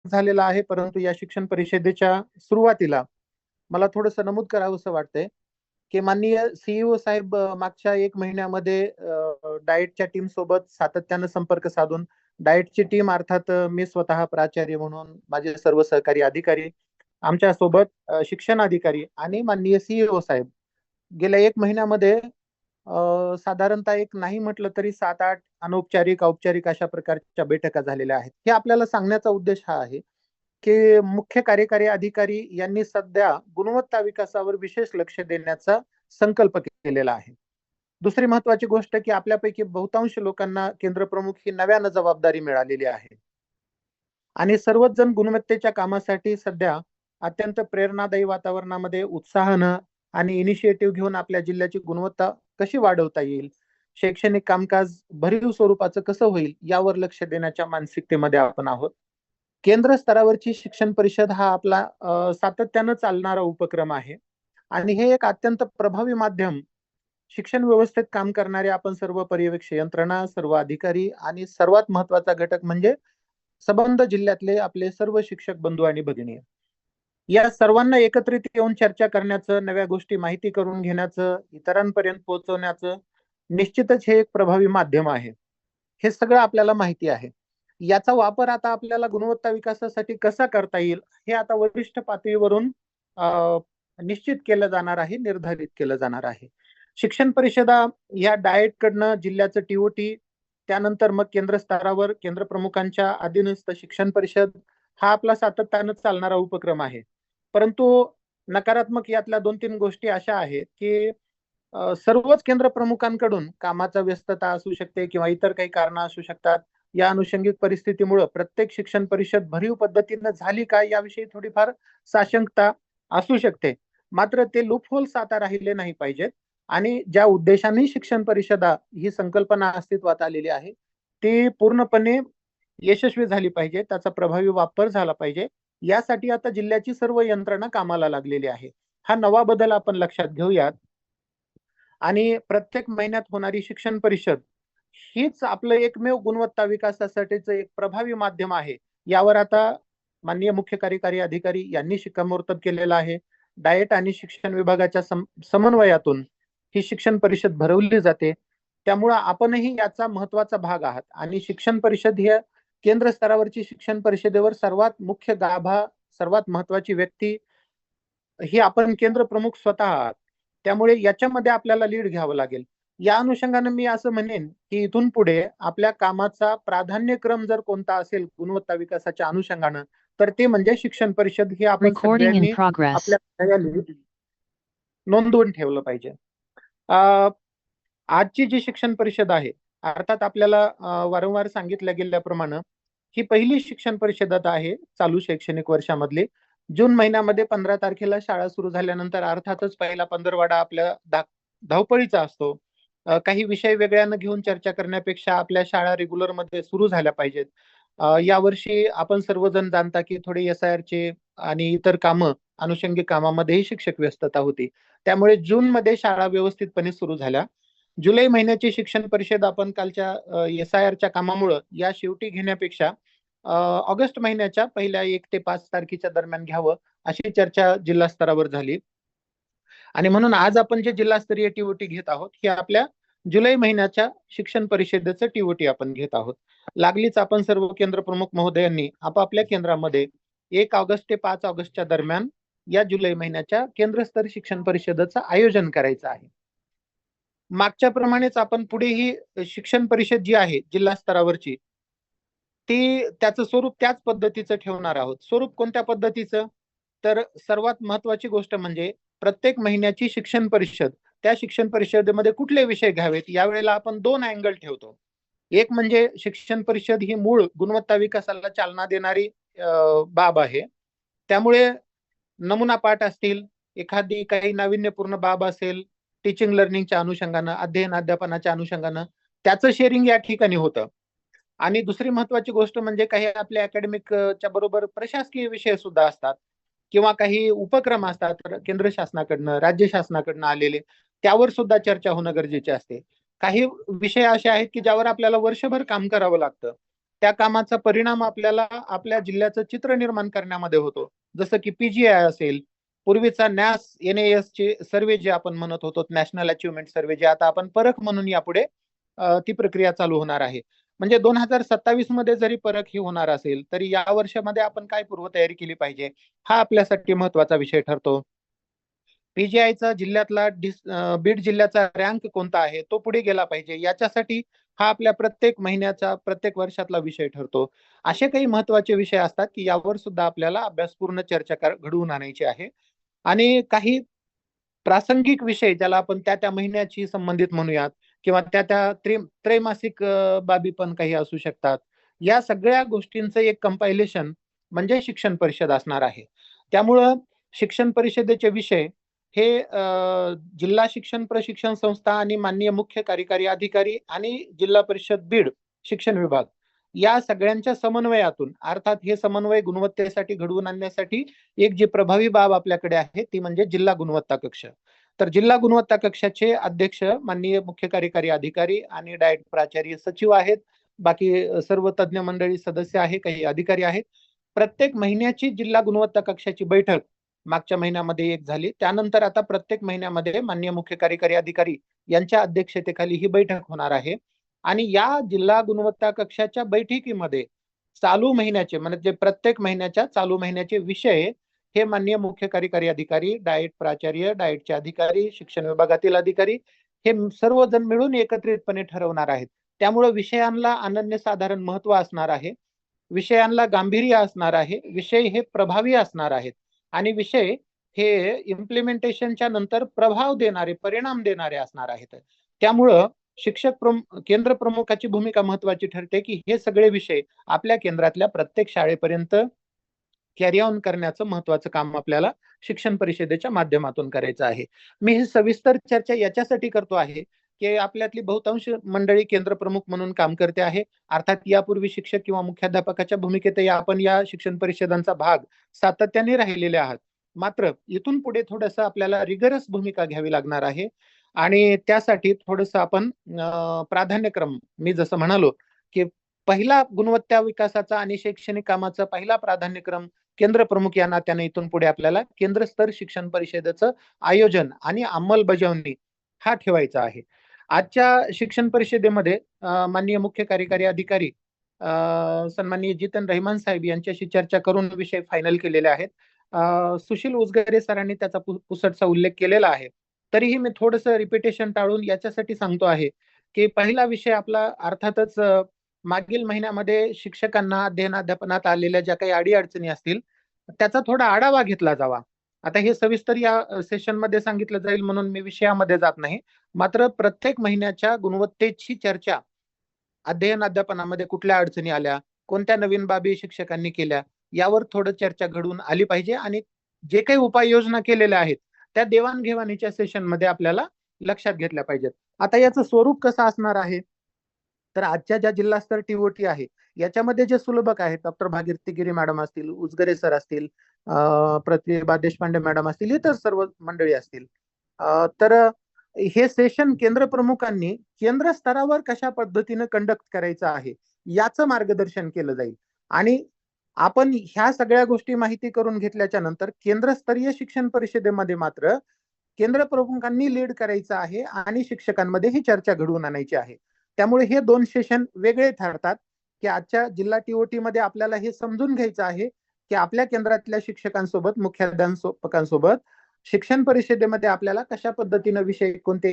झालेला आहे, परंतु या शिक्षण परिषदेच्या सुरुवातीला मला थोडंसं नमूद करावंसं वाटतंय की माननीय सीईओ साहेब मागच्या 1 महिन्यामध्ये डाएटच्या टीम सोबत सातत्यानं संपर्क साधून डाएटची टीम अर्थात मी स्वतः प्राचार्य म्हणून माझे सर्व सहकारी अधिकारी आमच्या सोबत शिक्षण अधिकारी आणि माननीय सीईओ साहेब गेल्या 1 महिन्यामध्ये साधारणतः एक नाही म्हटलं तरी 7-8 अनौपचारिक औपचारिक अशा प्रकारच्या बैठका झालेल्या आहेत. हे आपल्याला सांगण्याचा उद्देश हा आहे की मुख्य कार्यकारी अधिकारी यांनी सध्या गुणवत्ता विकासावर विशेष लक्ष देण्याचा संकल्प केलेला आहे. दुसरी महत्वाची गोष्ट की आपल्यापैकी बहुतांश लोकांना केंद्र प्रमुख ही नव्यानं जबाबदारी मिळालेली आहे आणि सर्वच जण गुणवत्तेच्या कामासाठी सध्या अत्यंत प्रेरणादायी वातावरणामध्ये उत्साहानं आणि इनिशिएटिव्ह घेऊन आपल्या जिल्ह्याची गुणवत्ता कशी वाढवता येईल, शैक्षणिक कामकाज भरीव स्वरूपाचं कसं होईल यावर लक्ष देण्याच्या मानसिकतेमध्ये आपण आहोत. केंद्र स्तरावरची शिक्षण परिषद हा आपला सातत्यानं चालणारा उपक्रम आहे आणि हे एक अत्यंत प्रभावी माध्यम शिक्षण व्यवस्थेत काम करणारे आपण सर्व पर्यवेक्षक यंत्रणा, सर्व अधिकारी आणि सर्वात महत्वाचा घटक म्हणजे संबंध जिल्ह्यातले आपले सर्व शिक्षक बंधू आणि भगिनी या सर्वांना एकत्रित येऊन चर्चा करण्याचं, नव्या गोष्टी माहिती करून घेण्याचं, इतरांपर्यंत पोहोचवण्याचं निश्चितच हे एक प्रभावी माध्यम आहे. हे सगळं आपल्याला माहिती आहे. याचा वापर आता आपल्याला गुणवत्ता विकासासाठी कसा करता येईल हे आता वरिष्ठ पातळीवरून निश्चित केलं जाणार आहे, निर्धारित केलं जाणार आहे. शिक्षण परिषदा या डाएट कडनं जिल्ह्याचं टीओटी, त्यानंतर मग केंद्र स्तरावर केंद्र प्रमुखांच्या अधीनस्थ शिक्षण परिषद हा आपला सातत्यानं चालणारा उपक्रम आहे. परंतु नकारात्मक यातल्या 2-3 गोष्टी अशा आहेत की सर्वच केंद्र प्रमुखांकडून कामाचा व्यस्तता असू शकते किंवा इतर काही कारणं असू शकतात. या अनुषंगिक परिस्थितीमुळे प्रत्येक शिक्षण परिषद भरीव पद्धतीनं झाली का याविषयी थोडीफार साशंकता असू शकते. मात्र ते लूपहोल्स आता राहिले नाही पाहिजेत आणि ज्या उद्देशाने शिक्षण परिषदा ही संकल्पना अस्तित्वात आलेली आहे ती पूर्णपणे यशस्वी झाली पाहिजे, त्याचा प्रभावी वापर झाला पाहिजे. यासाठी आता जिल्ह्याची सर्व यंत्रणा कामाला लागलेली आहे. हा नवा बदल आपण लक्षात घेऊयात आणि प्रत्येक महिन्यात होणारी शिक्षण परिषद हीच आपलं एकमेव गुणवत्ता विकासासाठीचं एक प्रभावी माध्यम आहे. यावर आता माननीय मुख्य कार्यकारी अधिकारी यांनी शिक्कामोर्तब केलेलं आहे. डाएट आणि शिक्षण विभागाच्या समन्वयातून ही शिक्षण परिषद भरवली जाते. त्यामुळं आपणही याचा महत्वाचा भाग आहात आणि शिक्षण परिषद ही केंद्र स्तरावरची शिक्षण परिषदेवर सर्वात मुख्य गाभा, सर्वात महत्वाची व्यक्ती ही आपण केंद्र प्रमुख स्वतः आहात. त्यामुळे याच्यामध्ये आपल्याला लीड घ्यावं लागेल. या अनुषंगाने मी असं म्हणेन की इथून पुढे आपल्या कामाचा प्राधान्यक्रम जर कोणता असेल गुणवत्ता विकासाच्या अनुषंगानं तर ते म्हणजे शिक्षण परिषद ही आपण सगळ्यांनी आपल्या नोंदवून ठेवलं पाहिजे. आजची जी शिक्षण परिषद आहे अर्थात आपल्याला वारंवार सांगितलं गेल्याप्रमाणे ही पहिली शिक्षण परिषद आहे चालू शैक्षणिक वर्षामधली. जून महिन्यामध्ये 15 तारखेला शाळा सुरू झाल्यानंतर अर्थातच पहिला पंधरवाडा आपल्या धावपळीचा असतो. काही विषय वेगळ्यानं घेऊन चर्चा करण्यापेक्षा आपल्या शाळा रेग्युलर मध्ये सुरू झाल्या पाहिजेत. यावर्षी आपण सर्वजण जाणता की थोडे एसआयआरचे आणि इतर कामं अनुषंगिक कामामध्येही शिक्षक व्यस्तता होती. त्यामुळे जून मध्ये शाळा व्यवस्थितपणे सुरू झाल्या. जुलै महिन्याची शिक्षण परिषद आपण कालच्या एसआयआरच्या कामामुळे या शेवटी घेण्यापेक्षा ऑगस्ट महिन्याच्या पहिल्या 1 ते 5 तारखेच्या दरम्यान घ्यावं अशी चर्चा जिल्हा स्तरावर झाली आणि म्हणून आज आपण जे जिल्हास्तरीय टीओटी घेत आहोत हे आपल्या जुलै महिन्याच्या शिक्षण परिषदेचं टीओटी आपण घेत आहोत. लागलीच आपण सर्व केंद्र प्रमुख महोदयांनी आपापल्या केंद्रामध्ये 1 ऑगस्ट ते 5 ऑगस्टच्या दरम्यान या जुलै महिन्याच्या केंद्रस्तरीय शिक्षण परिषदेचं आयोजन करायचं आहे. मागच्या प्रमाणेच आपण पुढे ही शिक्षण परिषद जी आहे जिल्हा स्तरावरची ती त्याचं स्वरूप त्याच पद्धतीचं ठेवणार आहोत. स्वरूप कोणत्या पद्धतीचं तर सर्वात महत्वाची गोष्ट म्हणजे प्रत्येक महिन्याची शिक्षण परिषद त्या शिक्षण परिषदेमध्ये कुठले विषय घ्यावेत यावेळेला आपण 2 अँगल ठेवतो. एक म्हणजे शिक्षण परिषद ही मूळ गुणवत्ता विकासाला चालना देणारी बाब आहे. त्यामुळे नमुना पाठ असतील, एखादी काही नाविन्यपूर्ण बाब असेल, टीचिंग लर्निंगच्या अनुषंगानं, अध्ययन अध्यापनाच्या अनुषंगानं त्याचं शेअरिंग या ठिकाणी होतं. आणि दुसरी महत्वाची गोष्ट म्हणजे काही आपल्या अकॅडमिकच्या बरोबर प्रशासकीय विषय सुद्धा असतात किंवा काही उपक्रम असतात केंद्र शासनाकडनं, राज्य शासनाकडनं आलेले, त्यावर सुद्धा चर्चा होणं गरजेचे असते. काही विषय असे आहेत की ज्यावर आपल्याला वर्षभर काम करावं लागतं त्या कामाचा परिणाम आपल्याला आपल्या जिल्ह्याचं चित्र निर्माण करण्यामध्ये होतो. जसं की PGI असेल, पूर्वीचा NAS चे सर्वे जे आपण म्हणत होतो, नॅशनल अचिव्हमेंट सर्वे, जे आता आपण परख म्हणून यापुढे ती प्रक्रिया चालू होणार आहे. म्हणजे 2027 मध्ये जरी परख ही होणार असेल, तरी या वर्षामध्ये आपण काय पूर्वतयारी केली पाहिजे, हा आपल्यासाठी महत्वाचा विषय ठरतो. PGIचा जिल्ह्यातला बीड जिल्ह्याचा रँक कोणता आहे, तो पुढे गेला पाहिजे, याच्यासाठी हा आपल्या प्रत्येक महिन्याचा, प्रत्येक वर्षातला विषय ठरतो. असे काही महत्वाचे विषय असतात की यावर सुद्धा आपल्याला अभ्यासपूर्ण चर्चा घडवून आणायची आहे. आणि काही प्रासंगिक विषय, ज्याला आपण त्या त्या महिन्याशी संबंधित म्हणूयात, किंवा त्या त्या त्रैमासिक बाबी पण काही असू शकतात. या सगळ्या गोष्टींचं एक कंपायलेशन म्हणजे शिक्षण परिषद असणार आहे. त्यामुळं शिक्षण परिषदेचे विषय हे जिल्हा शिक्षण प्रशिक्षण संस्था आणि माननीय मुख्य कार्यकारी अधिकारी आणि जिल्हा परिषद बीड शिक्षण विभाग या सगळ्यांच्या समन्वयातून, अर्थात हे समन्वय गुणवत्तेसाठी घडवून आणण्यासाठी एक जी प्रभावी बाब आपल्याकडे आहे ती म्हणजे जिल्हा गुणवत्ता कक्ष. तर जिल्हा गुणवत्ता कक्षाचे अध्यक्ष माननीय मुख्य कार्यकारी अधिकारी आणि डायट प्राचार्य सचिव आहेत. बाकी सर्व तज्ञ मंडळी सदस्य आहे, काही अधिकारी आहेत. प्रत्येक महिन्याची जिल्हा गुणवत्ता कक्षाची बैठक मागच्या महिन्यामध्ये एक झाली. त्यानंतर आता प्रत्येक महिन्यामध्ये माननीय मुख्य कार्यकारी अधिकारी यांच्या अध्यक्षतेखाली ही बैठक होणार आहे. आणि या जिल्हा गुणवत्ता कक्षाच्या बैठकीमध्ये चालू महिन्याचे, म्हणजे प्रत्येक महिन्याच्या चालू महिन्याचे विषय हे माननीय मुख्य कार्यकारी अधिकारी, डाएट प्राचार्य, डाएटचे अधिकारी, शिक्षण विभागातील अधिकारी हे सर्वजण मिळून एकत्रितपणे ठरवणार आहेत. त्यामुळे विषयांना अनन्यसाधारण महत्व असणार आहे, विषयांना गांभीर्य असणार आहे, विषय हे प्रभावी असणार आहेत आणि विषय हे इम्प्लिमेंटेशनच्या नंतर प्रभाव देणारे, परिणाम देणारे असणार आहेत. त्यामुळं केंद्र प्रमुखाची भूमिका महत्वाची ठरते की हे सगळे विषय आपल्या केंद्रातल्या प्रत्येक शाळेपर्यंत कॅरी ऑन करण्याचं महत्वाचं काम आपल्याला शिक्षण परिषदेच्या माध्यमातून करायचं आहे. मी ही सविस्तर चर्चा याच्यासाठी करतो आहे की आपल्यातली बहुतांश मंडळी केंद्र प्रमुख म्हणून काम करते आहे. अर्थात यापूर्वी शिक्षक किंवा मुख्याध्यापकाच्या भूमिकेत आपण या शिक्षण परिषदांचा भाग सातत्याने राहिलेले आहात. मात्र इथून पुढे थोडंसं आपल्याला रिगरस भूमिका घ्यावी लागणार आहे आणि त्यासाठी थोडंसं आपण प्राधान्यक्रम, मी जसं म्हणालो की पहिला गुणवत्ता विकासाचा आणि शैक्षणिक कामाचा पहिला प्राधान्यक्रम केंद्र प्रमुख या नात्याने इथून पुढे आपल्याला केंद्र स्तर शिक्षण परिषदेचं आयोजन आणि अंमलबजावणी हा ठेवायचा आहे. आजच्या शिक्षण परिषदेमध्ये माननीय मुख्य कार्यकारी अधिकारी सन्माननीय जितेंद्र रहिमान साहेब यांच्याशी चर्चा करून विषय फायनल केलेले आहेत. सुशील उजगरे सरांनी त्याचा पुसटसा उल्लेख केलेला आहे. तरीही मी थोडंसं रिपिटेशन टाळून याच्यासाठी सांगतो आहे की पहिला विषय आपला अर्थातच मागील महिन्यामध्ये शिक्षकांना अध्ययनाध्यापनात आलेल्या ज्या काही अडीअडचणी असतील त्याचा थोडा आढावा घेतला जावा. आता हे सविस्तर या सेशन मध्ये सांगितलं जाईल म्हणून मी विषयामध्ये जात नाही. मात्र प्रत्येक महिन्याच्या गुणवत्तेची चर्चा, अध्ययन अध्यापनामध्ये कुठल्या अडचणी आल्या, कोणत्या नवीन बाबी शिक्षकांनी केल्या, यावर थोडं चर्चा घडून आली पाहिजे आणि जे काही उपाययोजना केलेल्या आहेत त्या देवाणघेवाणीच्या सेशन मध्ये आपल्याला लक्षात घेतल्या पाहिजेत. आता याचं स्वरूप कसं असणार आहे, तर आजच्या ज्या जिल्हास्तर TOT आहे याच्यामध्ये जे सुलभक आहेत, डॉक्टर भागीरथी गिरी मॅडम असतील, उजगरे सर असतील, प्रतिभा देशपांडे मॅडम असतील, इतर सर्व मंडळी असतील, तर हे सेशन केंद्र प्रमुखांनी केंद्र स्तरावर कशा पद्धतीने कंडक्ट करायचं आहे याचं मार्गदर्शन केलं जाईल. आणि आपण ह्या सगळ्या गोष्टी माहिती करून घेतल्याच्या नंतर केंद्रस्तरीय शिक्षण परिषदेमध्ये मात्र केंद्र प्रमुखांनी लीड करायचं आहे आणि शिक्षकांमध्ये ही चर्चा घडवून आणायची आहे. त्यामुळे हे दोन सेशन वेगळे ठरतात की आजच्या जिल्हा TOT मध्ये आपल्याला हे समजून घ्यायचं आहे की आपल्या केंद्रातल्या शिक्षकांसोबत, मुख्याध्यापकांसोबत शिक्षण परिषदेमध्ये आपल्याला कशा पद्धतीने विषय कोणते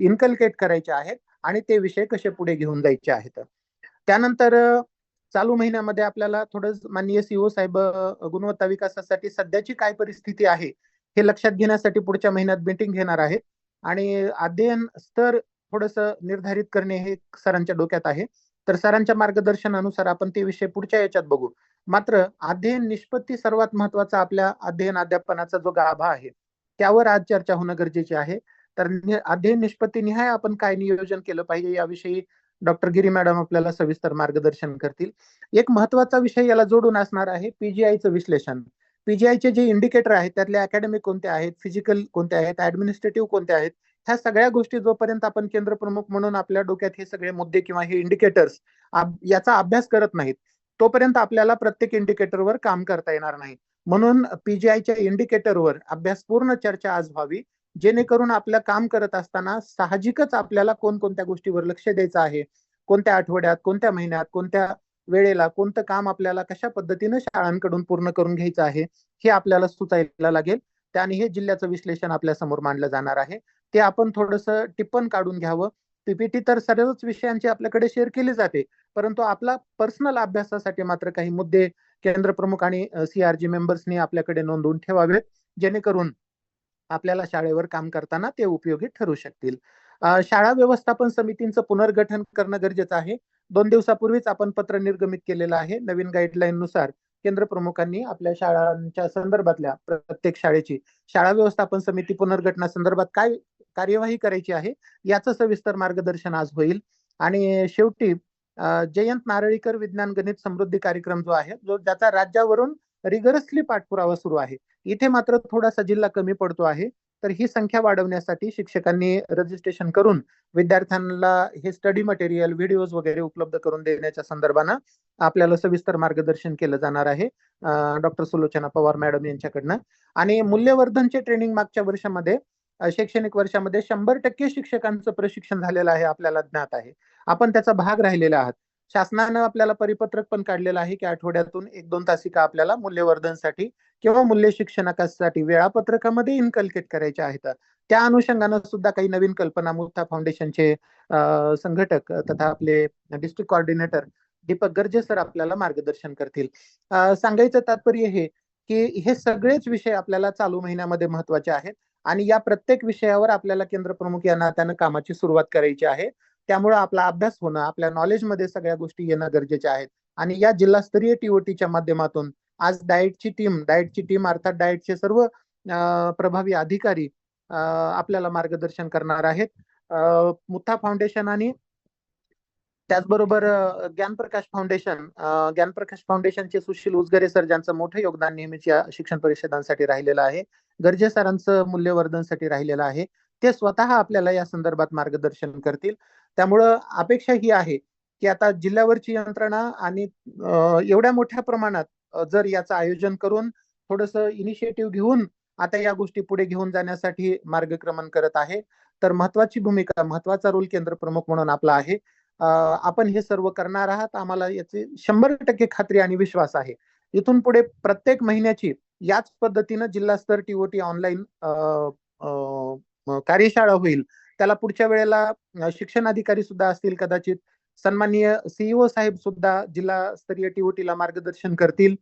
इन्कल्केट करायचे आहेत आणि ते विषय कसे पुढे घेऊन जायचे आहेत. त्यानंतर चालू महिन्यामध्ये आपल्याला थोडं माननीय CEO साहेब गुणवत्ता विकासासाठी सध्याची काय परिस्थिती आहे हे लक्षात घेण्यासाठी पुढच्या महिन्यात मीटिंग घेणार आहेत आणि अध्ययन स्तर थोडस निर्धारित करणे हे सरांच्या डोक्यात आहे. तर सरांच्या मार्गदर्शनानुसार आपण ते विषय पुढच्या याच्यात बघू. मात्र अध्ययन निष्पत्ती सर्वात महत्वाचा आपल्या अध्ययन अध्यापनाचा जो गाभा आहे त्यावर आज चर्चा होणं गरजेचे आहे. तर अध्ययन निष्पत्ती निहाय आपण काय नियोजन केलं पाहिजे याविषयी डॉक्टर गिरी मॅडम आपल्याला सविस्तर मार्गदर्शन करतील. एक महत्वाचा विषय याला जोडून असणार आहे PGIचं विश्लेषण. PGIचे जे इंडिकेटर आहेत त्यातले अकॅडमिक कोणते आहेत, फिजिकल कोणते आहेत, ऍडमिनिस्ट्रेटिव्ह कोणते आहेत, ह्या सगळ्या गोष्टी जोपर्यंत आपण केंद्र प्रमुख म्हणून आपल्या डोक्यात हे सगळे मुद्दे किंवा हे इंडिकेटर्स याचा अभ्यास करत नाहीत, तोपर्यंत आपल्याला प्रत्येक इंडिकेटरवर काम करता येणार नाही. म्हणून पीजीआयच्या इंडिकेटरवर अभ्यासपूर्ण चर्चा आज व्हावी, जेणेकरून आपलं काम करत असताना साहजिकच आपल्याला कोणकोणत्या गोष्टीवर लक्ष द्यायचं आहे, कोणत्या आठवड्यात, कोणत्या महिन्यात, कोणत्या वेळेला कोणतं काम आपल्याला कशा पद्धतीनं शाळांकडून पूर्ण करून घ्यायचं आहे, हे आपल्याला सुचायला लागेल. त्याने हे जिल्ह्याचं विश्लेषण आपल्या समोर मांडलं जाणार आहे. ते आपण थोडंसं टिप्पण काढून घ्यावं. पीपीटी तर सर्वच विषयांची आपल्याकडे शेअर केली जाते, परंतु आपला पर्सनल अभ्यासासाठी मात्र काही मुद्दे केंद्र प्रमुख आणि सीआरजी मेंबर्सनी आपल्याकडे नोंदवून ठेवावेत, जेणेकरून आपल्याला शाळेवर काम करताना ते उपयोगी ठरू शकतील. शाळा व्यवस्थापन समितींचं पुनर्गठन करणं गरजेचं आहे. 2 दिवसापूर्वीच आपण पत्र निर्गमित केलेलं आहे. नवीन गाईडलाईन नुसार केंद्र प्रमुखांनी आपल्या शाळांच्या संदर्भातल्या प्रत्येक शाळेची शाळा व्यवस्थापन समिती पुनर्गठनासंदर्भात काय कार्यवाही करायची आहे याचं सविस्तर मार्गदर्शन आज होईल. आणि शेवटी जयंत नारळीकर विज्ञान गणित समृद्धी कार्यक्रम जो आहे, जो ज्याचा राज्यावरून रिगरसली पाठपुरावा सुरू आहे, इथे मात्र थोडासा जिल्हा कमी पडतो आहे. तर ही संख्या वाढवण्यासाठी शिक्षकांनी रजिस्ट्रेशन करून विद्यार्थ्यांना हे स्टडी मटेरियल, व्हिडिओज वगैरे उपलब्ध करून देण्याच्या संदर्भानं आपल्याला सविस्तर मार्गदर्शन केलं जाणार आहे डॉक्टर सुलोचना पवार मॅडम यांच्याकडनं. आणि मूल्यवर्धनचे ट्रेनिंग मागच्या वर्षामध्ये शैक्षणिक वर्षामध्ये 100% शिक्षकांचं प्रशिक्षण झालेलं आहे, आपल्याला ज्ञात आहे. आपण त्याचा भाग राहिलेला आहात. शासनानं आपल्याला परिपत्रक पण काढलेलं आहे की आठवड्यातून 1-2 तासिका आपल्याला मूल्यवर्धनसाठी किंवा मूल्य शिक्षणासाठी वेळापत्रकामध्ये इन्कल्केट करायच्या आहेत. त्या अनुषंगानं सुद्धा काही नवीन कल्पना मुक्ता फाउंडेशनचे संघटक तथा आपले district coordinator Deepak Garje sir आपल्याला मार्गदर्शन करतील. सांगायचं तात्पर्य हे की हे सगळेच विषय आपल्याला चालू महिन्यामध्ये महत्वाचे आहेत आणि या प्रत्येक विषयावर आपल्याला केंद्र प्रमुख या नात्यानं कामाची सुरुवात करायची आहे. त्यामुळे आपला अभ्यास होणं, आपल्या नॉलेजमध्ये सगळ्या गोष्टी येणं गरजेचे आहेत. आणि या जिल्हास्तरीय टीओटीच्या माध्यमातून आज डाएटची टीम अर्थात डाएटचे सर्व प्रभावी अधिकारी आपल्याला मार्गदर्शन करणार आहेत. मुथा फाउंडेशन आणि त्याचबरोबर ज्ञानप्रकाश फाउंडेशनचे सुशील उजगरे सर, ज्यांचं मोठं योगदान नेहमीच या शिक्षण परिषदांसाठी राहिलेलं आहे, गर्जे सरांचं मूल्यवर्धनसाठी राहिलेलं आहे, ते स्वतः आपल्याला या संदर्भात मार्गदर्शन करतील. त्यामुळं अपेक्षा ही आहे की आता जिल्ह्यावरची यंत्रणा आणि एवढ्या मोठ्या प्रमाणात जर याचं आयोजन करून थोडंसं इनिशिएटिव्ह घेऊन आता या गोष्टी पुढे घेऊन जाण्यासाठी मार्गक्रमण करत आहे, तर महत्वाची भूमिका, महत्वाचा रोल केंद्र प्रमुख म्हणून आपला आहे. आपण हे सर्व करणार आहात, आम्हाला याची 100% खात्री आणि विश्वास आहे. इथून पुढे प्रत्येक महिन्याची याच पद्धतीनं जिल्हास्तर टीओटी ऑनलाईन कार्यशाळा होईल. त्याला पुढच्या वेळेला शिक्षण अधिकारी सुद्धा असतील, कदाचित सन्माननीय सीईओ साहेब सुद्धा जिल्हास्तरीय टीओटीला मार्गदर्शन करतील.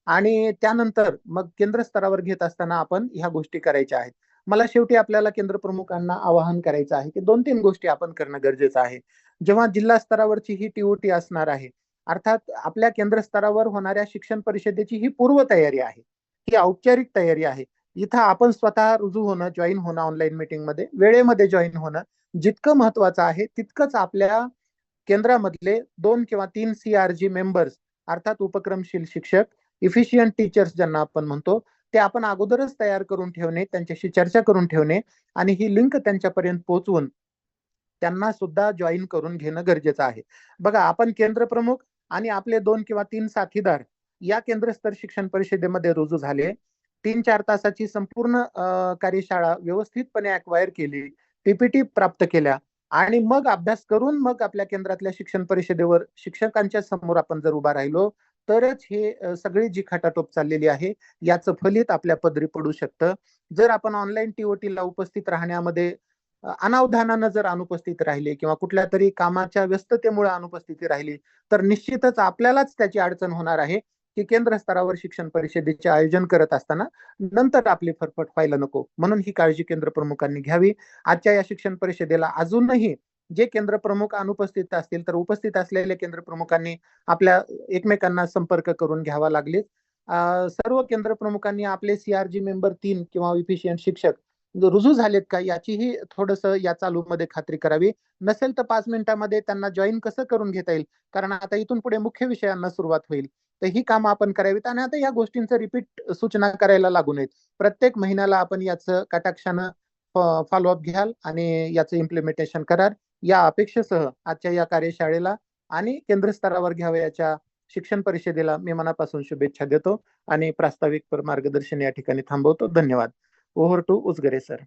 आणि त्यानंतर मग केंद्र स्तरावर घेत असताना आपण ह्या गोष्टी करायच्या आहेत. मला शेवटी आपल्याला केंद्र प्रमुखांना आवाहन करायचं आहे की 2-3 गोष्टी आपण करणं गरजेचं आहे. जेव्हा जिल्हा स्तरावरची ही टीओटी असणार आहे, अर्थात आपल्या केंद्र स्तरावर होणाऱ्या शिक्षण परिषदेची ही पूर्व तयारी आहे, ही औपचारिक तयारी आहे. इथं आपण स्वतः रुजू होणं, जॉईन होणं, ऑनलाईन मीटिंगमध्ये वेळेमध्ये जॉईन होणं जितकं महत्वाचं आहे, तितकंच आपल्या केंद्रामधले 2 किंवा 3 सीआरजी मेंबर्स अर्थात उपक्रमशील शिक्षक, इफिशियंट टीचर्स ज्यांना आपण म्हणतो, ते आपण अगोदरच तयार करून ठेवणे, त्यांच्याशी चर्चा करून ठेवणे आणि ही लिंक त्यांच्यापर्यंत पोहोचवून त्यांना सुद्धा जॉईन करून घेणं गरजेचं आहे. बघा, आपण केंद्र प्रमुख आणि आपले 2 किंवा 3 साथीदार या केंद्रस्तर शिक्षण परिषदेमध्ये रुजू झाले. 3-4 तासाची संपूर्ण कार्यशाळा व्यवस्थितपणे अक्वायर केली, पीपीटी प्राप्त केल्या आणि मग अभ्यास करून मग आपल्या केंद्रातल्या शिक्षण परिषदेवर शिक्षकांच्या समोर आपण जर उभा राहिलो, तरच हे सगळी जी खटाटोप चाललेली आहे याचं फलित आपल्या पदरी पडू शकतं. जर आपण ऑनलाईन टीओटीला उपस्थित राहण्यामध्ये अनावधानानं जर अनुपस्थित राहिले किंवा कुठल्या तरी कामाच्या व्यस्ततेमुळे अनुपस्थिती राहिली, तर निश्चितच आपल्यालाच त्याची अडचण होणार आहे की केंद्र स्तरावर शिक्षण परिषदेचे आयोजन करत असताना नंतर आपली फरफट व्हायला नको. म्हणून ही काळजी केंद्र प्रमुखांनी घ्यावी. आजच्या या शिक्षण परिषदेला अजूनही जे केंद्र प्रमुख अनुपस्थित असतील, तर उपस्थित असलेल्या केंद्र प्रमुखांनी आपल्या एकमेकांना संपर्क करून घ्यावा लागले. सर्व केंद्र प्रमुखांनी आपले सीआरजी मेंबर 3 किंवा इफिशियंट शिक्षक रुजू झालेत का याचीही थोडंसं या चालूमध्ये खात्री करावी. नसेल तर 5 मिनिटांमध्ये त्यांना जॉईन कसं करून घेता येईल, कारण आता इथून पुढे मुख्य विषयांना सुरुवात होईल. तर ही कामं आपण करावीत आणि आता या गोष्टींचं रिपीट सूचना करायला लागू नयेत. प्रत्येक महिन्याला आपण याचं कटाक्षानं फॉलोअप घ्याल आणि याचं इम्प्लिमेंटेशन कराल या अपेक्षेसह आजच्या या कार्यशाळेला आणि केंद्र स्तरावर घ्यावयाच्या शिक्षण परिषदेला मी मनापासून शुभेच्छा देतो आणि प्रास्ताविक मार्गदर्शन या ठिकाणी थांबवतो. धन्यवाद. Over to Usgare sir.